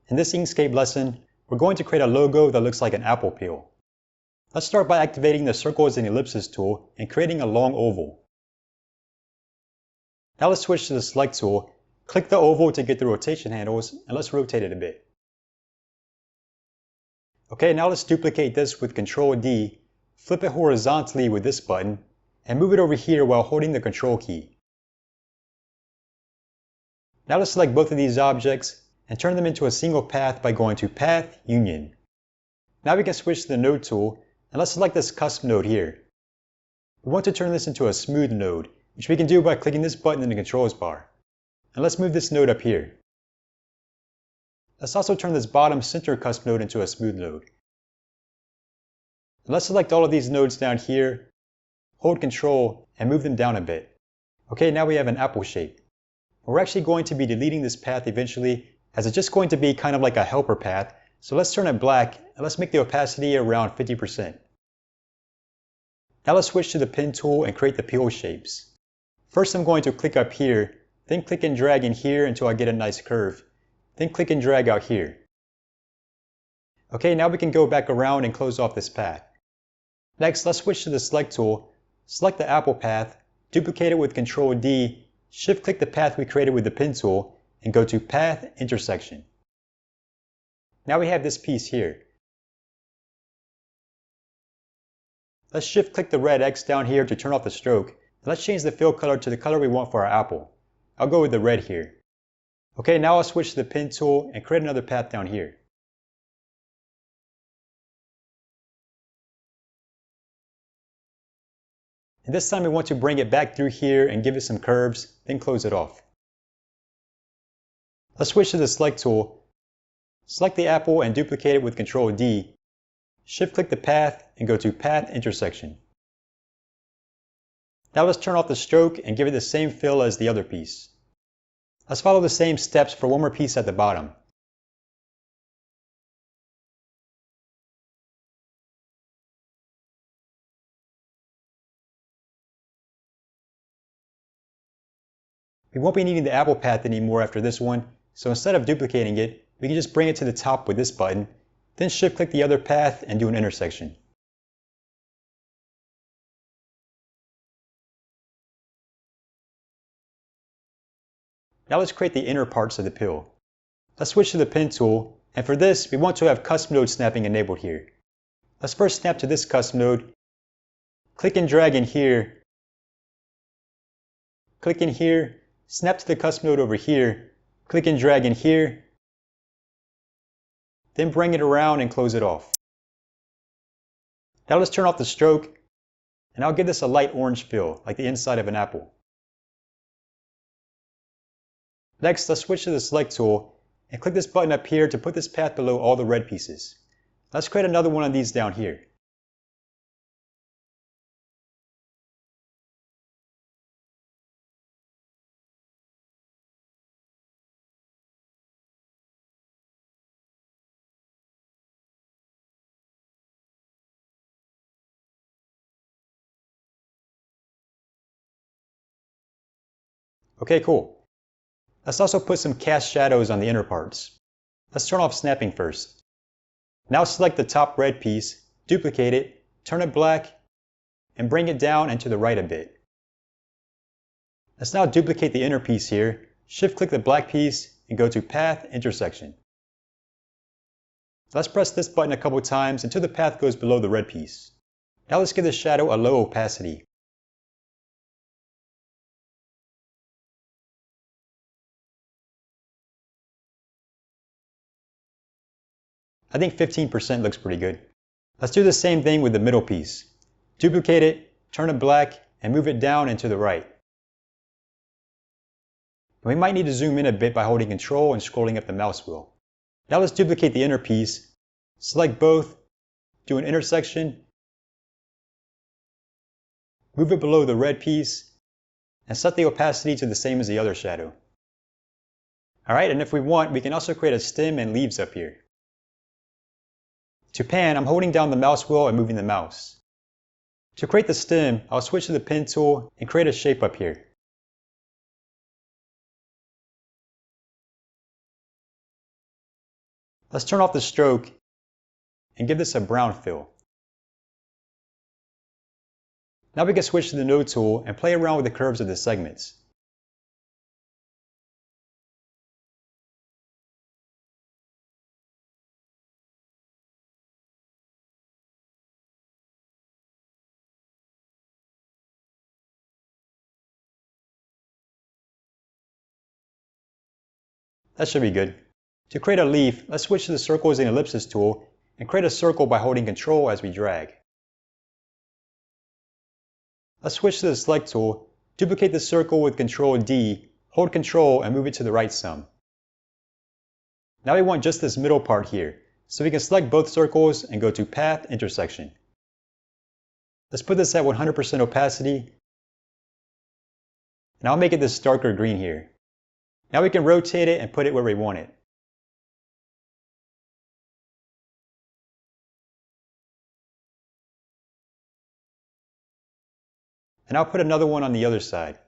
In this Inkscape lesson, we're going to create a logo that looks like an apple peel. Let's start by activating the circles and ellipses tool and creating a long oval. Now let's switch to the select tool, click the oval to get the rotation handles, and let's rotate it a bit. Okay, now let's duplicate this with Ctrl D, flip it horizontally with this button, and move it over here while holding the Control key. Now let's select both of these objects and turn them into a single path by going to Path, Union. Now we can switch to the Node tool, and let's select this cusp node here. We want to turn this into a smooth node, which we can do by clicking this button in the controls bar. And let's move this node up here. Let's also turn this bottom center cusp node into a smooth node. And let's select all of these nodes down here, hold Control, and move them down a bit. Okay, now we have an apple shape. We're actually going to be deleting this path eventually, as it's just going to be kind of like a helper path. So let's turn it black, and let's make the opacity around 50%. Now let's switch to the pen tool and create the peel shapes. First I'm going to click up here, then click and drag in here until I get a nice curve. Then click and drag out here. Okay, now we can go back around and close off this path. Next, let's switch to the select tool, select the apple path, duplicate it with Ctrl D, shift click the path we created with the pen tool, and go to Path Intersection. Now we have this piece here. Let's shift click the red X down here to turn off the stroke, and let's change the fill color to the color we want for our apple. I'll go with the red here. Okay, now I'll switch to the pen tool and create another path down here. And this time we want to bring it back through here and give it some curves, then close it off. Let's switch to the select tool, select the apple and duplicate it with Ctrl D, shift click the path and go to Path Intersection. Now let's turn off the stroke and give it the same fill as the other piece. Let's follow the same steps for one more piece at the bottom. We won't be needing the apple path anymore after this one, so instead of duplicating it, we can just bring it to the top with this button, then shift click the other path and do an intersection. Now let's create the inner parts of the peel. Let's switch to the pen tool, and for this we want to have cusp node snapping enabled here. Let's first snap to this cusp node, click and drag in here, click in here, snap to the cusp node over here, click and drag in here, then bring it around and close it off. Now let's turn off the stroke, and I'll give this a light orange feel, like the inside of an apple. Next, let's switch to the select tool and click this button up here to put this path below all the red pieces. Let's create another one of these down here. Okay, cool. Let's also put some cast shadows on the inner parts. Let's turn off snapping first. Now select the top red piece, duplicate it, turn it black, and bring it down and to the right a bit. Let's now duplicate the inner piece here, shift click the black piece, and go to Path Intersection. Let's press this button a couple times until the path goes below the red piece. Now let's give the shadow a low opacity. I think 15% looks pretty good. Let's do the same thing with the middle piece. Duplicate it, turn it black, and move it down and to the right. And we might need to zoom in a bit by holding Control and scrolling up the mouse wheel. Now let's duplicate the inner piece, select both, do an intersection, move it below the red piece, and set the opacity to the same as the other shadow. Alright, and if we want, we can also create a stem and leaves up here. To pan, I'm holding down the mouse wheel and moving the mouse. To create the stem, I'll switch to the pen tool and create a shape up here. Let's turn off the stroke and give this a brown fill. Now we can switch to the node tool and play around with the curves of the segments. That should be good. To create a leaf, let's switch to the circles and ellipses tool and create a circle by holding Ctrl as we drag. Let's switch to the select tool, duplicate the circle with Ctrl D, hold Ctrl and move it to the right some. Now we want just this middle part here, so we can select both circles and go to Path Intersection. Let's put this at 100% opacity, and I'll make it this darker green here. Now we can rotate it and put it where we want it. And I'll put another one on the other side.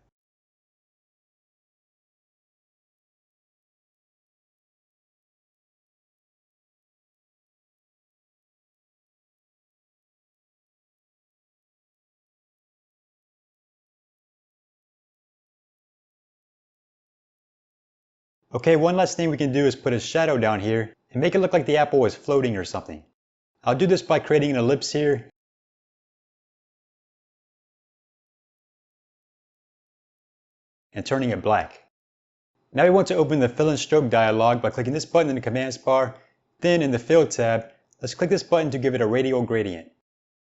Okay, one last thing we can do is put a shadow down here and make it look like the apple is floating or something. I'll do this by creating an ellipse here and turning it black. Now we want to open the Fill and Stroke dialog by clicking this button in the Commands bar. Then in the Fill tab, let's click this button to give it a radial gradient.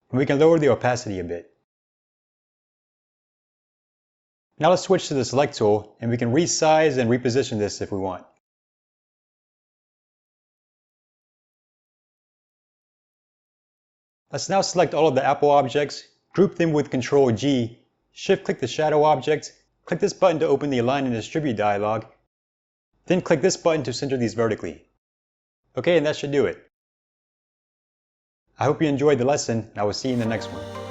And we can lower the opacity a bit. Now let's switch to the Select tool and we can resize and reposition this if we want. Let's now select all of the apple objects, group them with Ctrl G, shift click the shadow object, click this button to open the Align and Distribute dialog, then click this button to center these vertically. Okay, and that should do it. I hope you enjoyed the lesson, and I will see you in the next one.